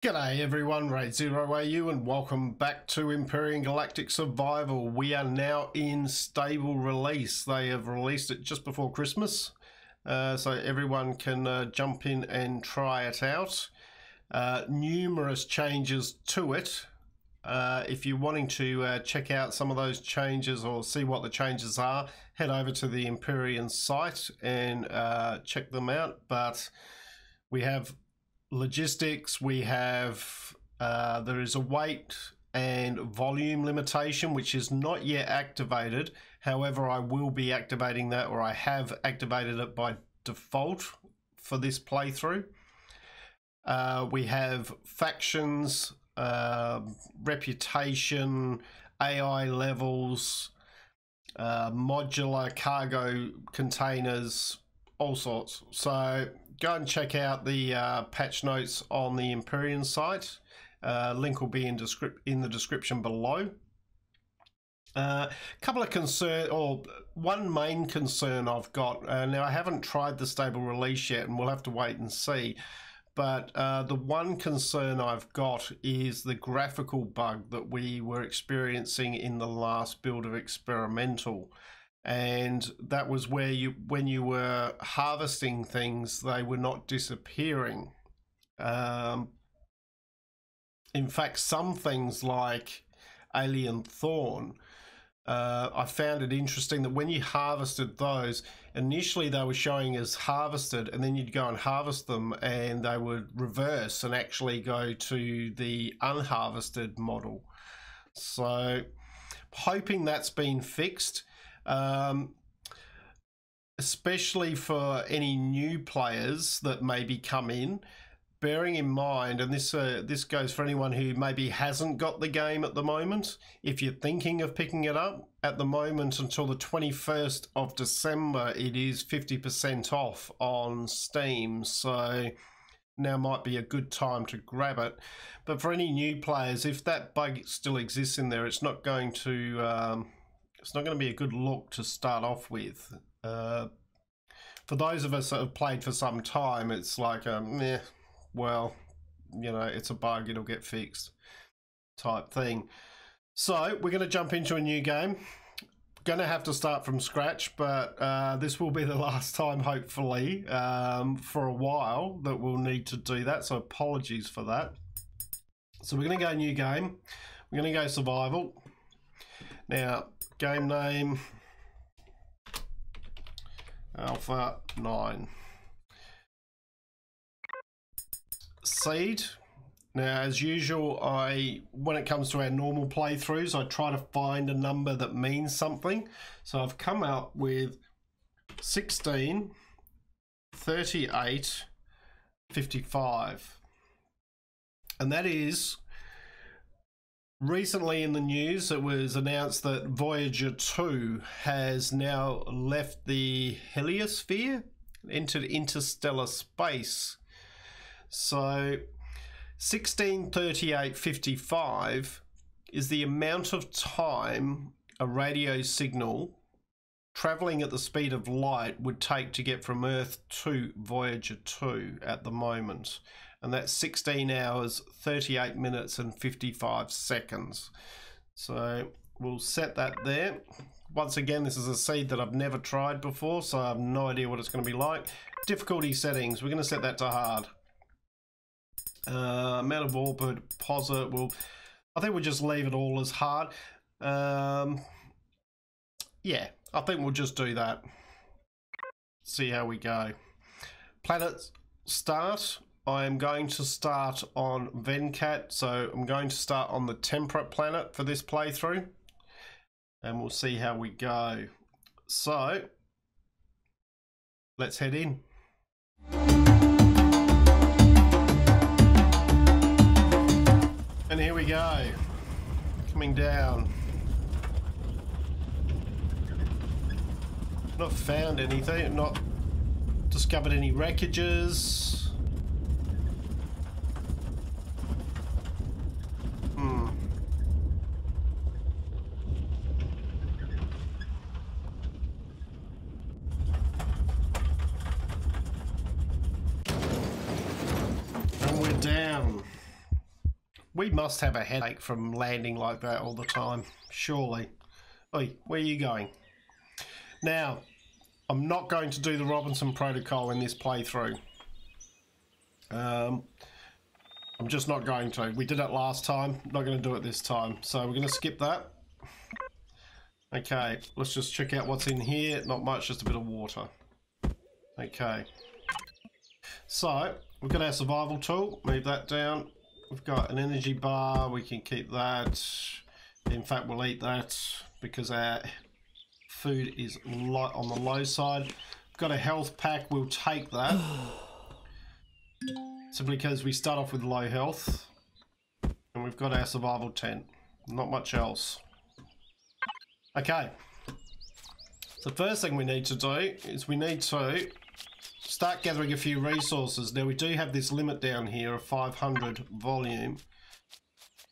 G'day everyone, RaidzeroAU and welcome back to Empyrion Galactic Survival. We are now in stable release. They have released it just before Christmas, so everyone can jump in and try it out. Numerous changes to it. If you're wanting to check out some of those changes or see what the changes are, head over to the Empyrion site and check them out. But we have logistics, we have there is a weight and volume limitation which is not yet activated. However, I will be activating that, or I have activated it by default for this playthrough. We have factions, reputation, AI levels, modular cargo containers, all sorts. So go and check out the patch notes on the Empyrion site. Link will be in the description below. Couple of concern, or one main concern I've got. Now I haven't tried the stable release yet, and we'll have to wait and see. But the one concern I've got is the graphical bug that we were experiencing in the last build of Experimental. And that was where when you were harvesting things, they were not disappearing. In fact, some things like Alien Thorn, I found it interesting that when you harvested those, initially they were showing as harvested, and then you'd go and harvest them and they would reverse and actually go to the unharvested model. So hoping that's been fixed. Especially for any new players that maybe come in, bearing in mind, and this goes for anyone who maybe hasn't got the game at the moment. If you're thinking of picking it up at the moment, until the 21st of December, it is 50% off on Steam. So now might be a good time to grab it. But for any new players, if that bug still exists in there, it's not going to be a good look to start off with. For those of us that have played for some time, it's like meh, well, you know, it's a bug, it'll get fixed type thing. So we're going to jump into a new game. Going to have to start from scratch, but this will be the last time, hopefully, for a while that we'll need to do that. So apologies for that. So we're going to go new game. We're going to go survival. Now, game name, Alpha 9. Seed. Now, as usual, when it comes to our normal playthroughs, I try to find a number that means something. So I've come up with 16, 38, 55. And that is, recently in the news, it was announced that Voyager 2 has now left the heliosphere, entered interstellar space. So 163855 is the amount of time a radio signal traveling at the speed of light would take to get from Earth to Voyager 2 at the moment. And that's 16 hours, 38 minutes and 55 seconds. So we'll set that there. Once again, this is a seed that I've never tried before, so I have no idea what it's going to be like. Difficulty settings, we're going to set that to hard. Amount of orbit, deposit, I think we'll just leave it all as hard. Yeah, I think we'll just do that. See how we go. Planet start. I am going to start on Venkat, so I'm going to start on the temperate planet for this playthrough, and we'll see how we go. So let's head in. And here we go, coming down. Not found anything, not discovered any wreckages. And we're down. We must have a headache from landing like that all the time, surely. Oi, where are you going? Now, I'm not going to do the Robinson Protocol in this playthrough. I'm just not going to. We did it last time, not going to do it this time. So we're going to skip that. Okay, let's just check out what's in here. Not much, just a bit of water. Okay. So, we've got our survival tool. Move that down. We've got an energy bar. We can keep that. In fact, we'll eat that because our food is on the low side. We've got a health pack. We'll take that. Simply because we start off with low health. And we've got our survival tent. Not much else. Okay. So the first thing we need to do is we need to start gathering a few resources. Now we do have this limit down here of 500 volume.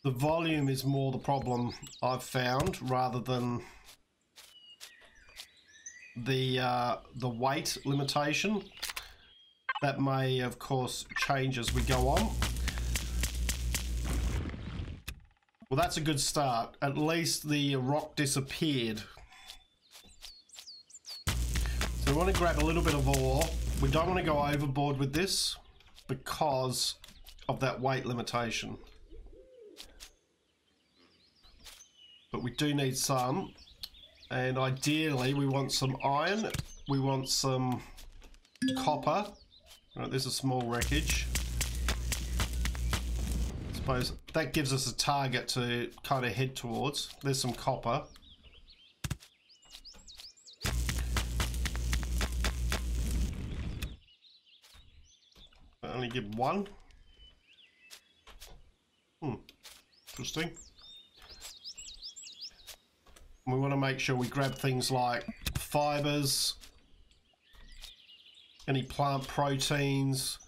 The volume is more the problem I've found rather than the weight limitation. That may of course change as we go on. Well, that's a good start. At least the rock disappeared. So we want to grab a little bit of ore. We don't want to go overboard with this because of that weight limitation. But we do need some. And ideally we want some iron. We want some copper. Right, there's a small wreckage. I suppose that gives us a target to kind of head towards. There's some copper. I only give one. Interesting. We want to make sure we grab things like fibers, any plant proteins.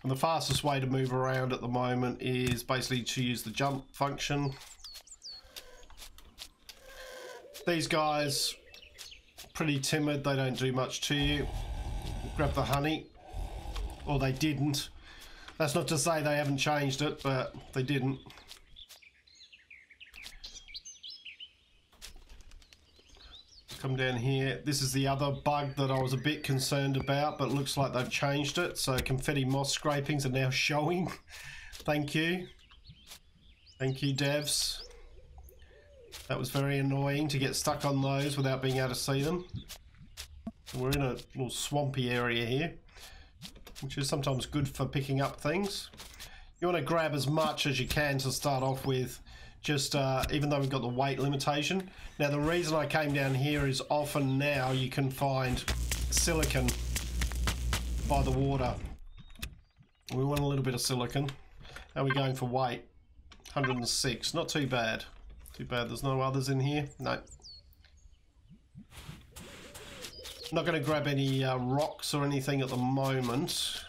And the fastest way to move around at the moment is basically to use the jump function. These guys, pretty timid, they don't do much to you. Grab the honey, or they didn't. That's not to say they haven't changed it, but they didn't. Come down here. This is the other bug that I was a bit concerned about, but it looks like they've changed it. So confetti moss scrapings are now showing. Thank you. Thank you, devs. That was very annoying to get stuck on those without being able to see them. We're in a little swampy area here, which is sometimes good for picking up things. You want to grab as much as you can to start off with, just even though we've got the weight limitation. Now the reason I came down here is often now you can find silicon by the water. We want a little bit of silicon. How are we going for weight? 106, not too bad. Too bad there's no others in here. No. Not going to grab any rocks or anything at the moment.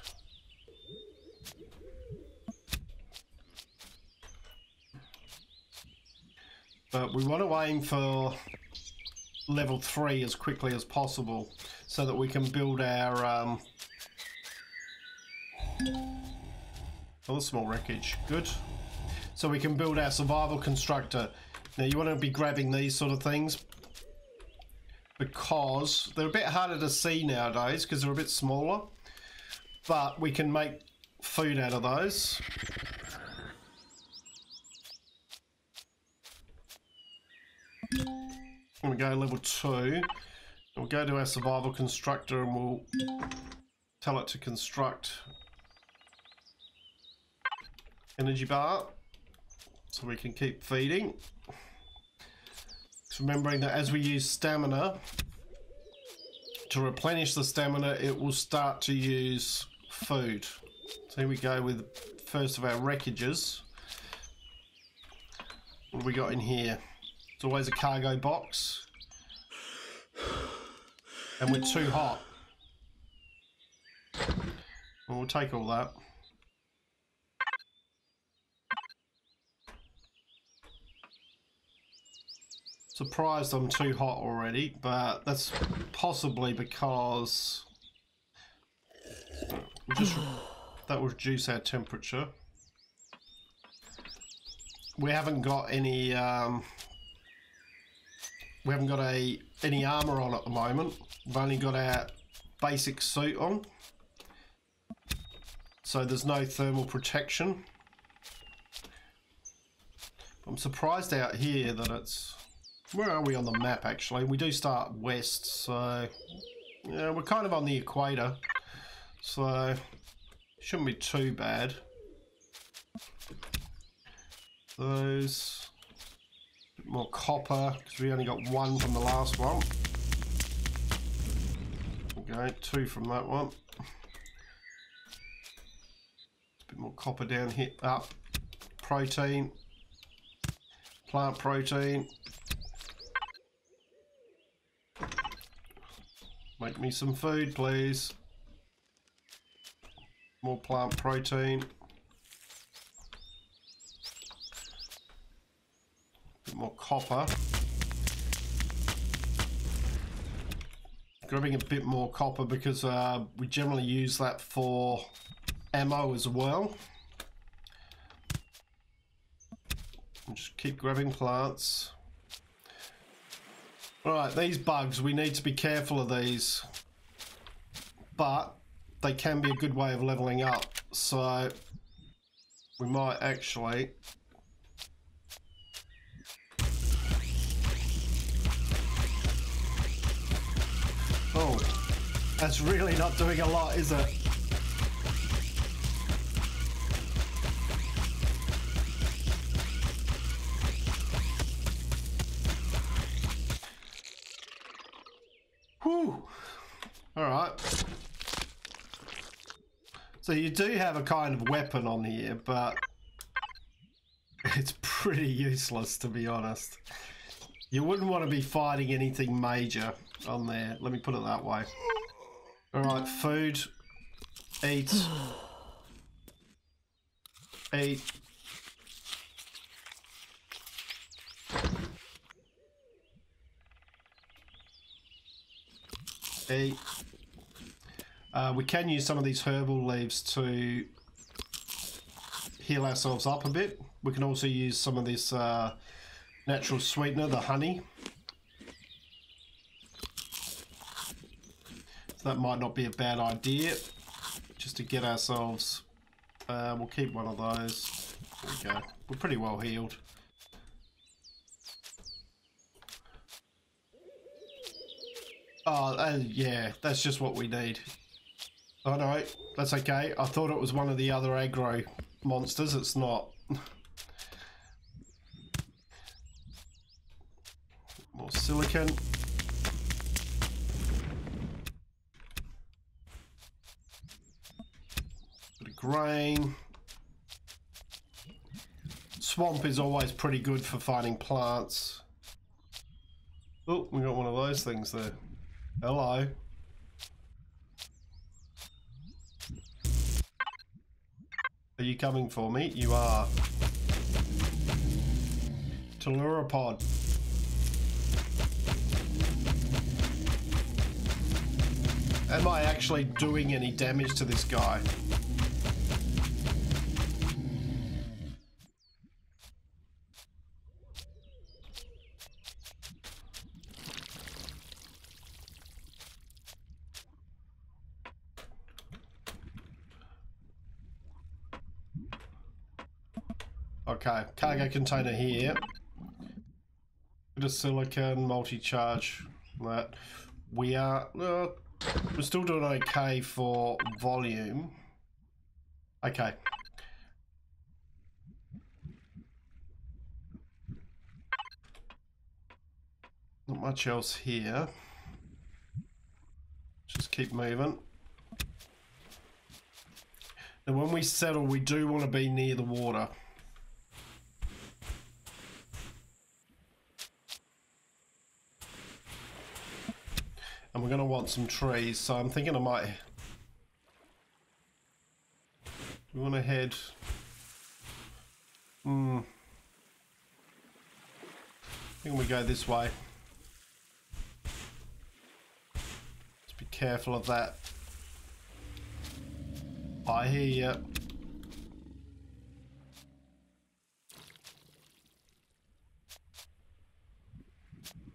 But we want to aim for level 3 as quickly as possible so that we can build our another small wreckage. Good. So we can build our survival constructor. Now you want to be grabbing these sort of things because they're a bit harder to see nowadays because they're a bit smaller, but we can make food out of those. And we go level 2. We'll go to our survival constructor and we'll tell it to construct energy bar so we can keep feeding. Just remembering that as we use stamina, to replenish the stamina, it will start to use food. So here we go with first of our wreckages. What have we got in here? It's always a cargo box. And we're too hot. Well, we'll take all that. Surprised I'm too hot already, but that's possibly because That will reduce our temperature. We haven't got any any armor on at the moment. We've only got our basic suit on, so there's no thermal protection. I'm surprised out here that it's... Where are we on the map, actually? We do start west, so... Yeah, we're kind of on the equator, so... Shouldn't be too bad. Those... Bit more copper, because we only got one from the last one. Okay, 2 from that one. A bit more copper down here. Up. Protein. Plant protein. Make me some food, please. More plant protein. Bit more copper. Grabbing a bit more copper because we generally use that for ammo as well. And just keep grabbing plants. Alright, these bugs, we need to be careful of these. But they can be a good way of leveling up. So we might actually... Oh, that's really not doing a lot, is it? Whew. All right. So you do have a kind of weapon on here, but it's pretty useless, to be honest. You wouldn't want to be fighting anything major on there. Let me put it that way. All right, food. Eat. Eat. Eat. We can use some of these herbal leaves to heal ourselves up a bit. We can also use some of this natural sweetener, the honey. So that might not be a bad idea, just to get ourselves... we'll keep one of those. There we go. We're pretty well healed. Oh, yeah, that's just what we need. Oh no, that's okay. I thought it was one of the other aggro monsters. It's not. More silicon. Bit of grain. Swamp is always pretty good for finding plants. Oh, we got one of those things there. Hello. Are you coming for me? You are. Telluropod. Am I actually doing any damage to this guy? Okay, cargo container here. Bit of silicon, multi-charge. That we are. We're still doing okay for volume. Okay. Not much else here. Just keep moving. And when we settle, we do want to be near the water. And we're going to want some trees, so I'm thinking I might... We want to head... I think we go this way. Just be careful of that. I hear you.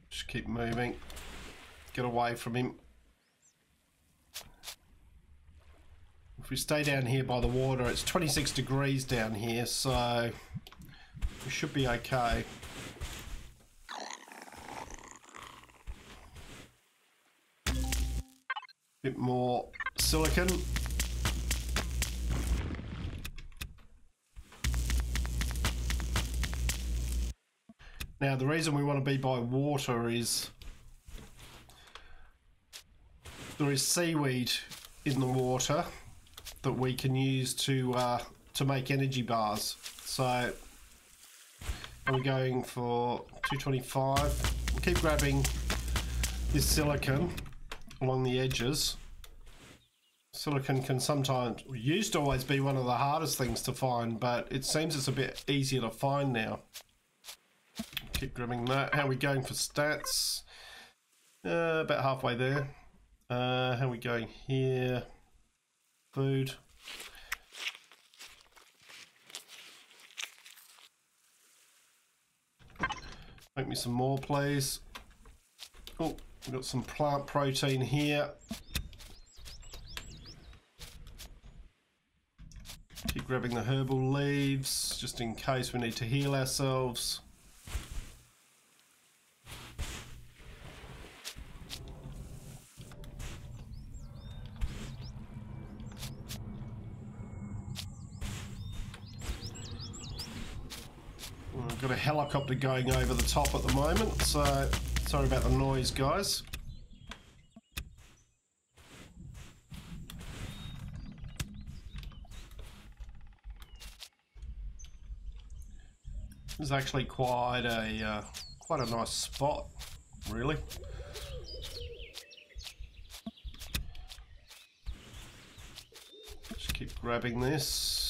Just keep moving. Get away from him. If we stay down here by the water, it's 26 degrees down here, so we should be okay. Bit more silicon. Now, the reason we want to be by water is there is seaweed in the water that we can use to make energy bars. So we're going for 225. We'll keep grabbing this silicon along the edges. Silicon can sometimes, used to always be one of the hardest things to find, but it seems it's a bit easier to find now. Keep grabbing that. How are we going for stats? About halfway there. How are we going here? Food. Make me some more, please. Oh, we've got some plant protein here. Keep grabbing the herbal leaves, just in case we need to heal ourselves. I've got a helicopter going over the top at the moment, so sorry about the noise, guys. This is actually quite a nice spot, really. Just keep grabbing this.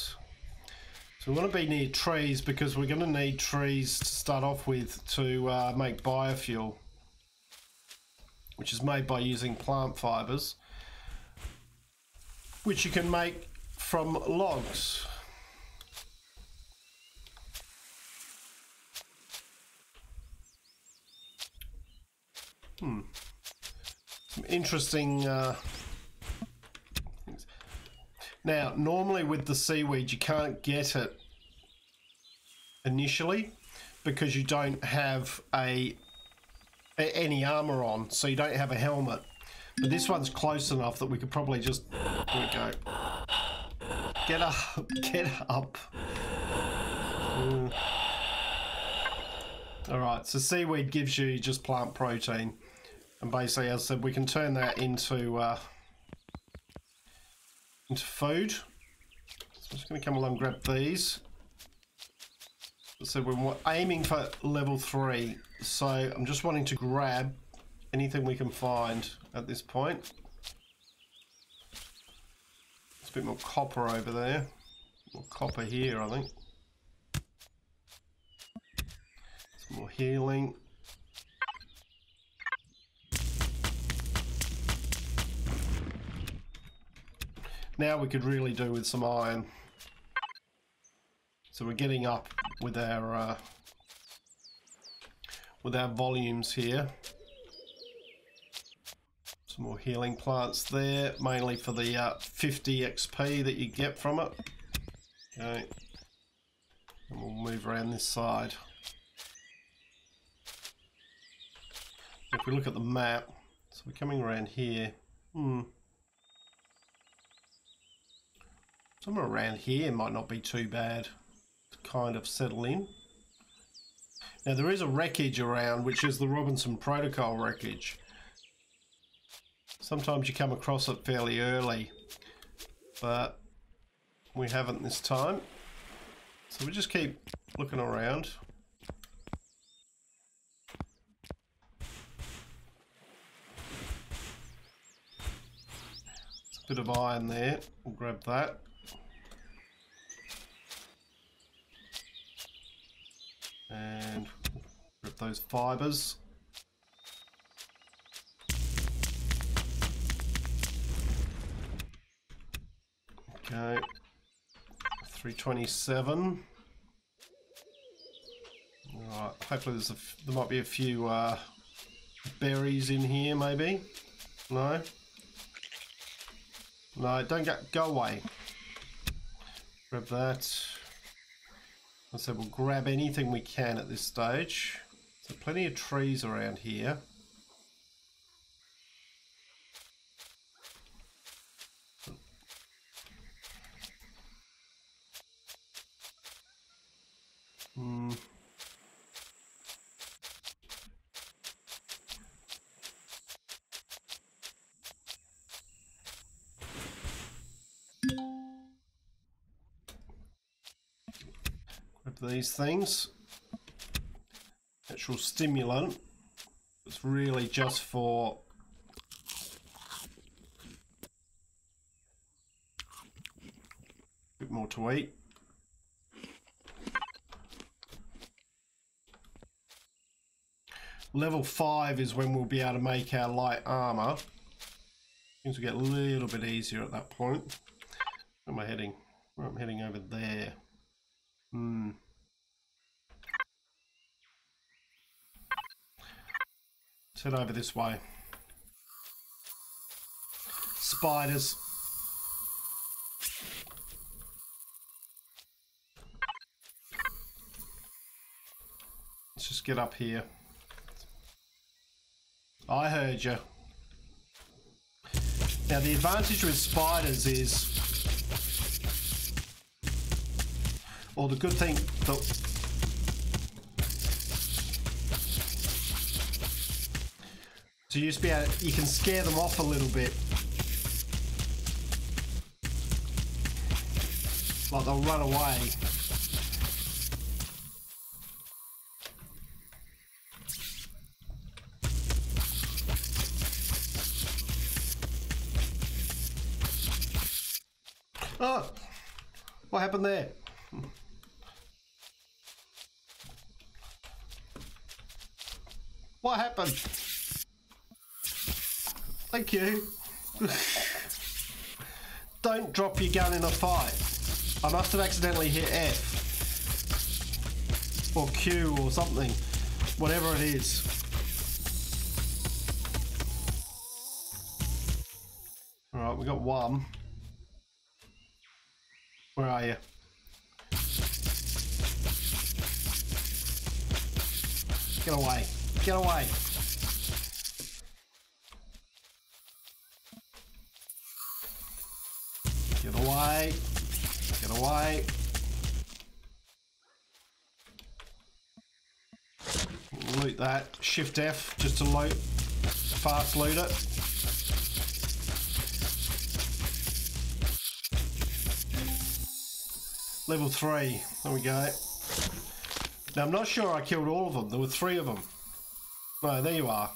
So we want to be near trees because we're going to need trees to start off with to make biofuel, which is made by using plant fibers, which you can make from logs. Some interesting things. Now, normally with the seaweed, you can't get it initially because you don't have any armor on, so you don't have a helmet. But this one's close enough that we could probably just, here we go. Get up, get up. All right, so seaweed gives you just plant protein. And basically, as I said, we can turn that into food. So I'm just going to come along and grab these. So we're aiming for level 3. So I'm just wanting to grab anything we can find at this point. There's a bit more copper over there. More copper here, I think. Some more healing. Now we could really do with some iron. So we're getting up with our volumes here. Some more healing plants there, mainly for the 50 XP that you get from it. Okay, and we'll move around this side. If we look at the map, so we're coming around here. Somewhere around here might not be too bad to kind of settle in. Now there is a wreckage around, which is the Robinson Protocol wreckage. Sometimes you come across it fairly early, but we haven't this time. So we just keep looking around. There's a bit of iron there, we'll grab that. And grab those fibers. Okay. 327. Alright, hopefully there might be a few berries in here, maybe. No? No, don't go away. Grab that. I said we'll grab anything we can at this stage. So plenty of trees around here. Grab these things. Actual stimulant. It's really just for a bit more to eat. Level 5 is when we'll be able to make our light armor. Things will get a little bit easier at that point. Where am I heading? Well, I'm heading over there. Let's head over this way. Spiders. Let's just get up here. I heard you. Now the advantage with spiders is, or the good thing that so you can scare them off a little bit. Like they'll run away. Oh, what happened there? What happened? Thank you. Don't drop your gun in a fight. I must have accidentally hit F. Or Q or something. Whatever it is. Alright, we got one. Where are you? Get away. Get away. Get away. Get away. Loot that. Shift F just to loot. Fast loot it. Level 3. There we go. Now I'm not sure I killed all of them. There were 3 of them. No, there you are.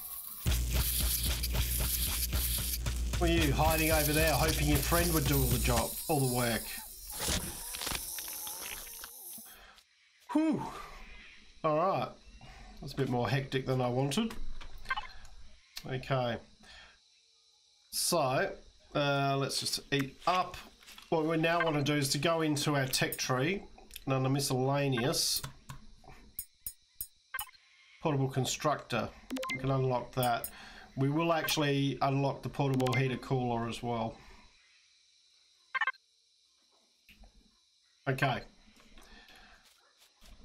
What are you hiding over there, hoping your friend would do all the job, all the work? Whew. All right. That's a bit more hectic than I wanted. Okay. So let's just eat up. What we now want to do is to go into our tech tree and under miscellaneous, portable constructor. We can unlock that. We will actually unlock the portable heater cooler as well. Okay.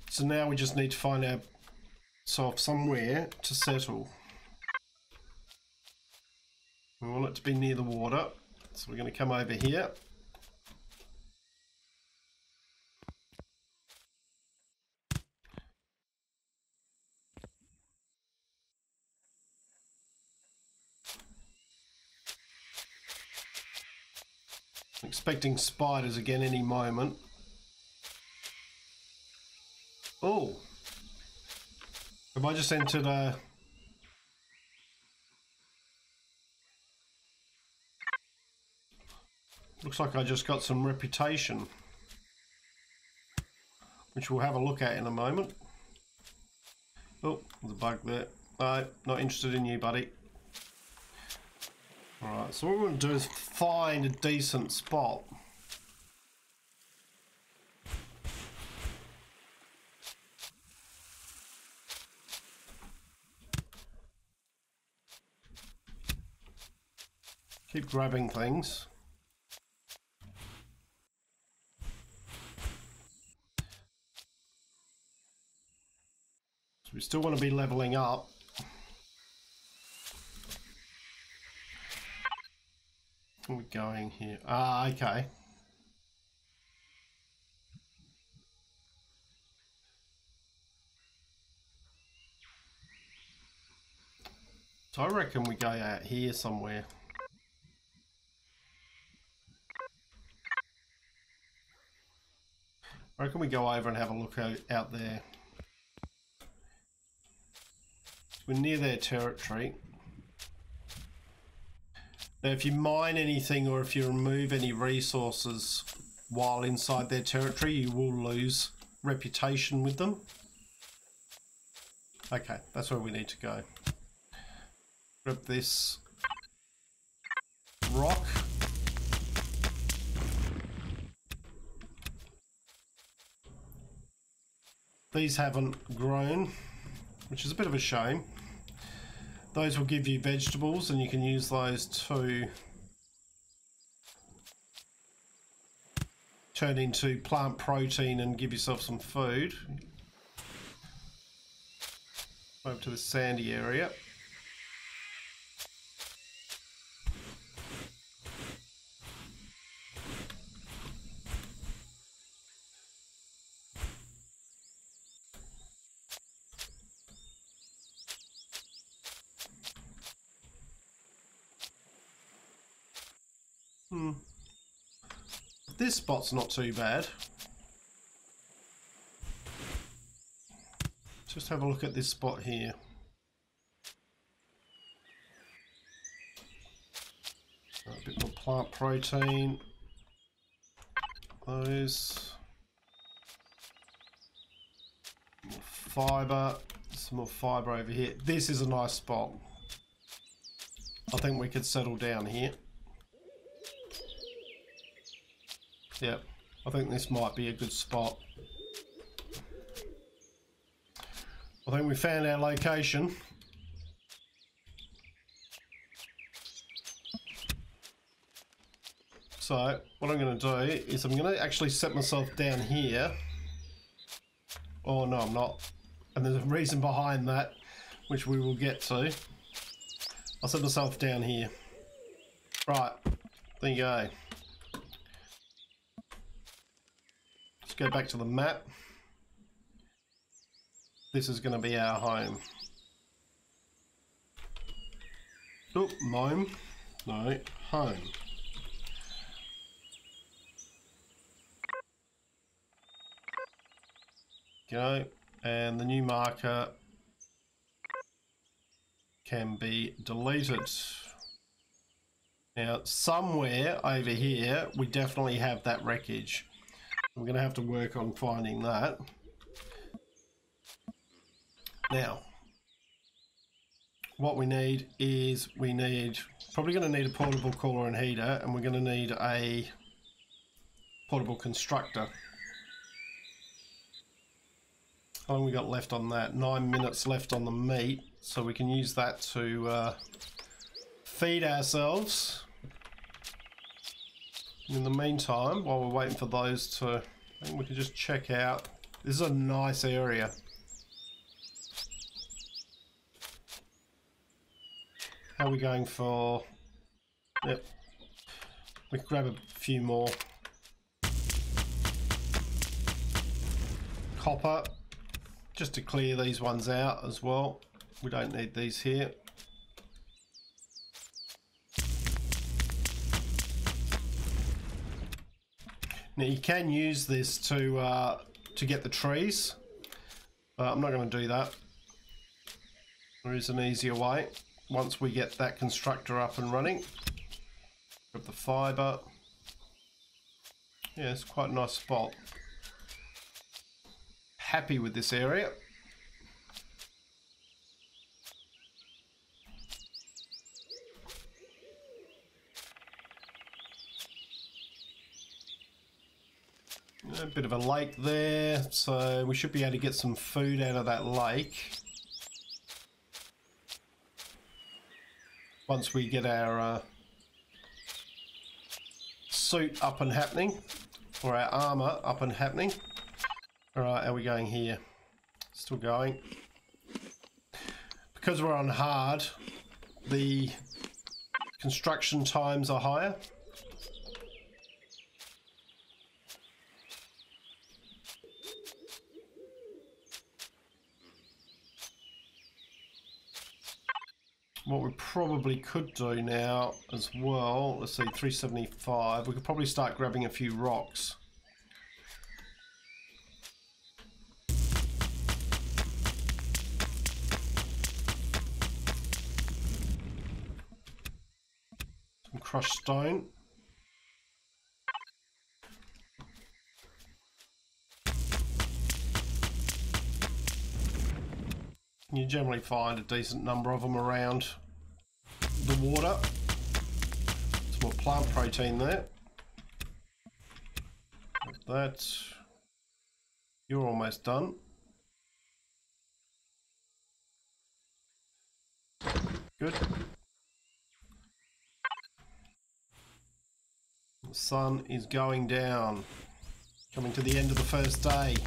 So now we just need to find ourselves somewhere to settle. We want it to be near the water. So we're going to come over here. Expecting spiders again any moment. Oh, have I just entered a... Looks like I just got some reputation, which we'll have a look at in a moment. Oh, there's a bug there. No, not interested in you, buddy. Alright, so what we're going to do is find a decent spot. Keep grabbing things. So we still want to be leveling up. Where are we going here? Ah, okay. So I reckon we go out here somewhere. I reckon we go over and have a look out there. We're near their territory. Now, if you mine anything or if you remove any resources while inside their territory, you will lose reputation with them. Okay, that's where we need to go. Grab this rock. These haven't grown, which is a bit of a shame. Those will give you vegetables and you can use those to turn into plant protein and give yourself some food. Over to the sandy area. This spot's not too bad. Just have a look at this spot here. A bit more plant protein. Those. More fibre. Some more fibre over here. This is a nice spot. I think we could settle down here. Yep, I think this might be a good spot. I think we found our location. So what I'm going to do is I'm going to actually set myself down here. Oh no, I'm not. And there's a reason behind that, which we will get to. I'll set myself down here. Right, there you go. Go back to the map. This is going to be our home. Oh, mome. No, home. Go, and the new marker can be deleted. Now, somewhere over here, we definitely have that wreckage. We're going to have to work on finding that. Now, what we need is probably going to need a portable cooler and heater, and we're going to need a portable constructor. How long we got left on that? 9 minutes left on the meat, so we can use that to feed ourselves. In the meantime, while we're waiting for those to, I think we can just check out. This is a nice area. How are we going for? Yep. We can grab a few more. Copper, just to clear these ones out as well. We don't need these here. Now you can use this to get the trees, but I'm not going to do that. There is an easier way. Once we get that constructor up and running, grab the fibre. Yeah, it's quite a nice spot. Happy with this area. A bit of a lake there, so we should be able to get some food out of that lake once we get our suit up and happening, or our armor up and happening. All right, how are we going here? Still going. Because we're on hard, the construction times are higher. What we probably could do now as well, let's see, 375, we could probably start grabbing a few rocks. Some crushed stone. You generally find a decent number of them around the water. Some more plant protein there. Like that. You're almost done. Good. The sun is going down. Coming to the end of the first day.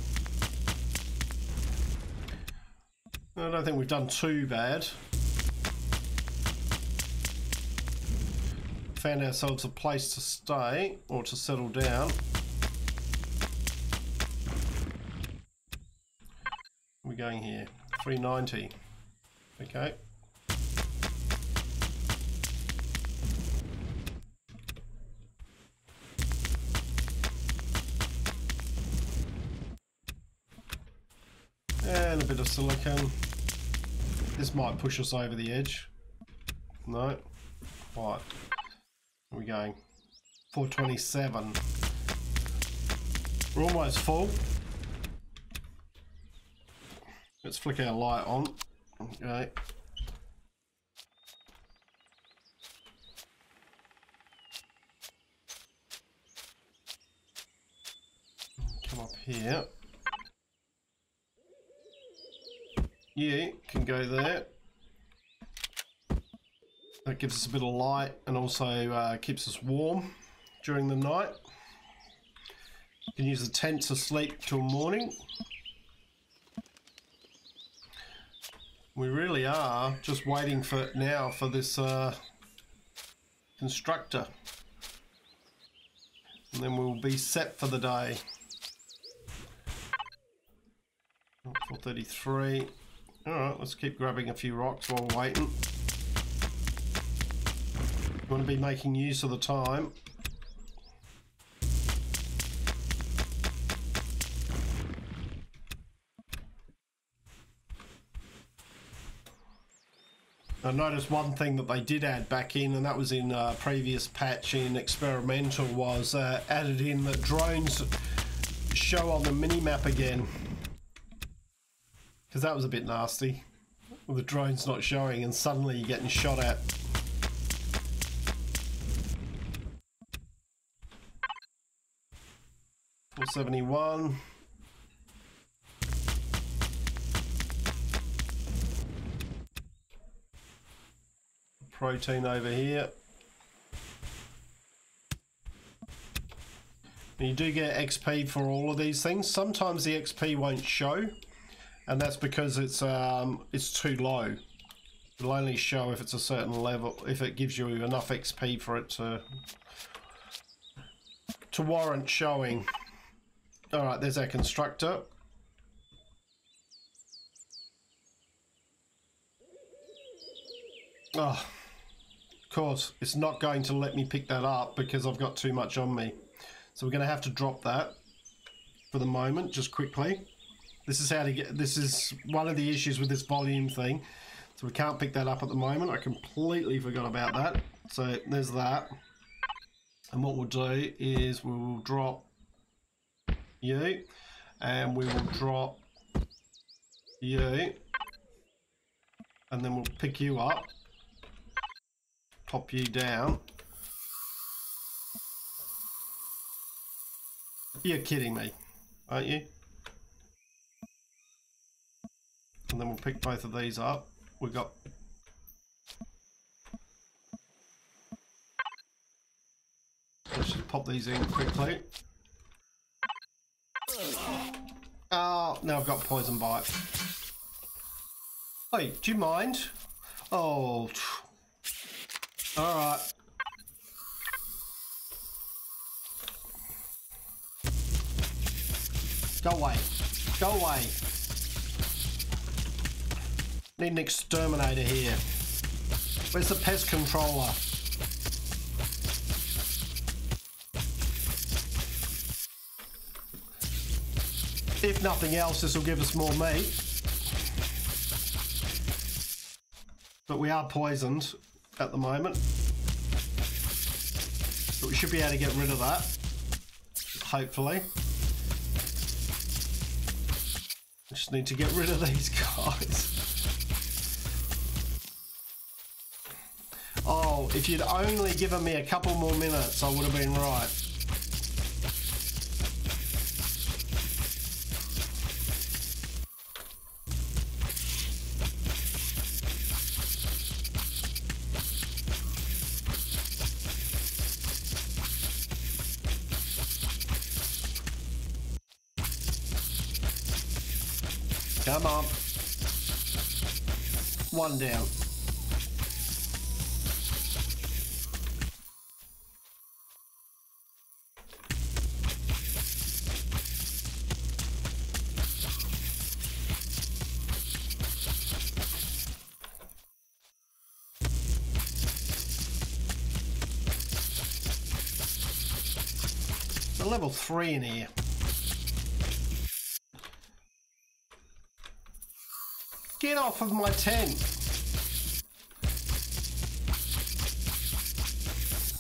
I don't think we've done too bad. Found ourselves a place to stay or to settle down. We're going here. 390. Okay. And a bit of silicon. This might push us over the edge. No. Right. Where are we going? 427. We're almost full. Let's flick our light on. Okay. Come up here. You can go there. That gives us a bit of light and also keeps us warm during the night. You can use the tent to sleep till morning. We really are just waiting for now for this constructor. And then we'll be set for the day. 433. Alright, let's keep grabbing a few rocks while we're waiting. We want to be making use of the time. I noticed one thing that they did add back in, and that was in a previous patch in experimental, was added in that drones show on the mini-map again. Because that was a bit nasty, with the drones not showing and suddenly you're getting shot at. $471. Protein over here. And you do get XP for all of these things. Sometimes the XP won't show. And that's because it's too low. It'll only show if it's a certain level, if it gives you enough XP for it to warrant showing. All right, there's our constructor. Oh, of course, it's not going to let me pick that up because I've got too much on me. So we're going to have to drop that for the moment, just quickly. This is how to get, this is one of the issues with this volume thing. So we can't pick that up at the moment. I completely forgot about that. So there's that. And what we'll do is we will drop you, and we will drop you, and then we'll pick you up, pop you down. You're kidding me, aren't you? And then we'll pick both of these up. We've got let's just pop these in quickly. Oh, now I've got poison bite. Hey, do you mind? Oh, all right. Go away. Go away. Need an exterminator here. Where's the pest controller? If nothing else, this will give us more meat. But we are poisoned at the moment. But we should be able to get rid of that. Hopefully. Just need to get rid of these guys. Oh, if you'd only given me a couple more minutes, I would have been right. Come on. One down. We're level 3 in here. Get off of my tent.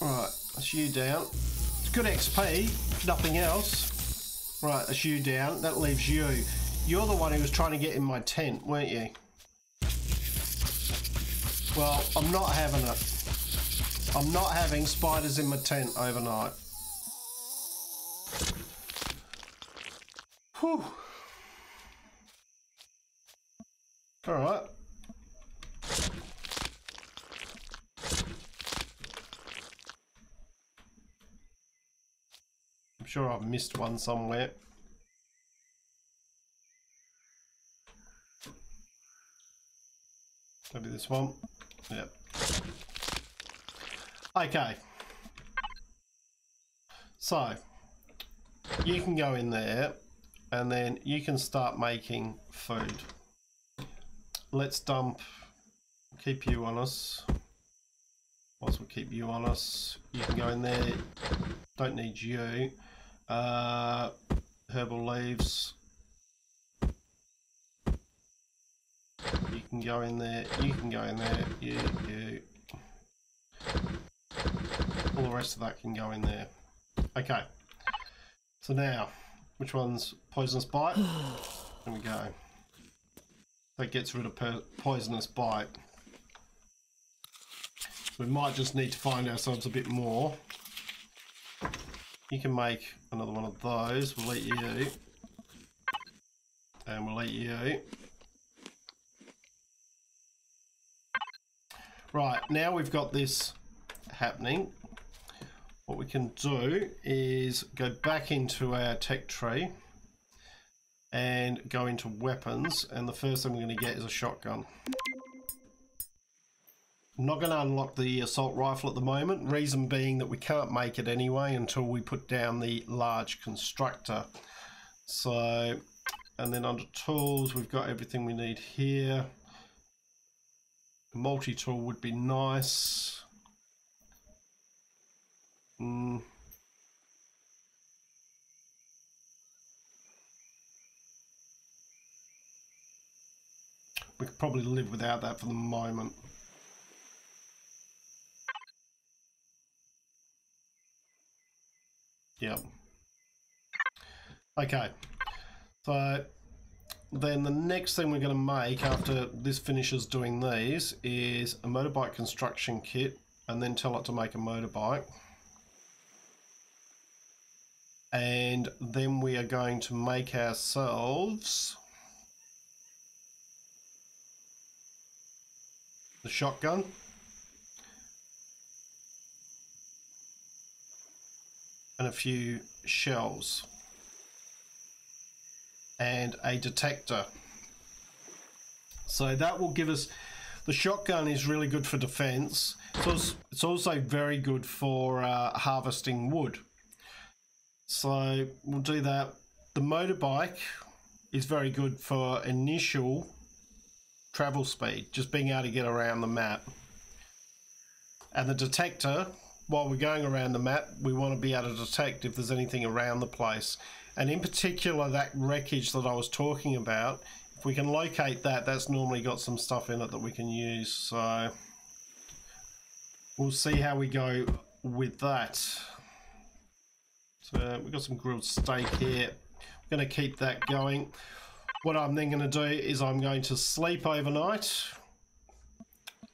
Right, that's you down. It's good XP, nothing else. Right, that's you down. That leaves you. You're the one who was trying to get in my tent, weren't you? Well, I'm not having it. I'm not having spiders in my tent overnight. Whew. All right. I'm sure I've missed one somewhere. Maybe this one. Yep. Okay. So you can go in there and then you can start making food. Let's dump, keep you on us. Whilst we'll keep you on us, you can go in there. Don't need you. Herbal leaves. You can go in there. You can go in there. You. All the rest of that can go in there. Okay. So now, which one's poisonous bite? There we go. That gets rid of poisonous bite. We might just need to find ourselves a bit more. You can make another one of those. We'll eat you. And we'll eat you. Right, now we've got this happening. What we can do is go back into our tech tree and go into weapons, and the first thing we're going to get is a shotgun. I'm not going to unlock the assault rifle at the moment, reason being that we can't make it anyway until we put down the large constructor. So, and then under tools we've got everything we need here. Multi-tool would be nice. We could probably live without that for the moment. Yep. Okay. So then the next thing we're going to make after this finishes doing these is a motorbike construction kit, and then tell it to make a motorbike. And then we are going to make ourselves the shotgun. and a few shells and a detector. So that will give us, the shotgun is really good for defense. It's also very good for harvesting wood. So we'll do that. The motorbike is very good for initial travel speed, just being able to get around the map. And the detector, while we're going around the map, we want to be able to detect if there's anything around the place. And in particular, that wreckage that I was talking about, if we can locate that, that's normally got some stuff in it that we can use. So we'll see how we go with that. So we've got some grilled steak here. I'm going to keep that going. What I'm then going to do is I'm going to sleep overnight,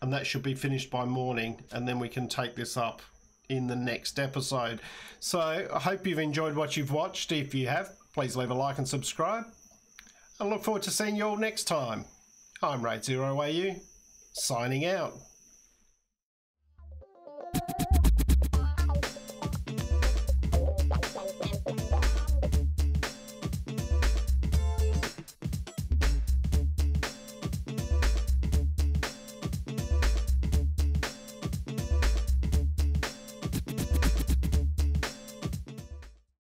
and that should be finished by morning, and then we can take this up in the next episode. So I hope you've enjoyed what you've watched. If you have, please leave a like and subscribe. I look forward to seeing you all next time. I'm RaidzeroAU, signing out.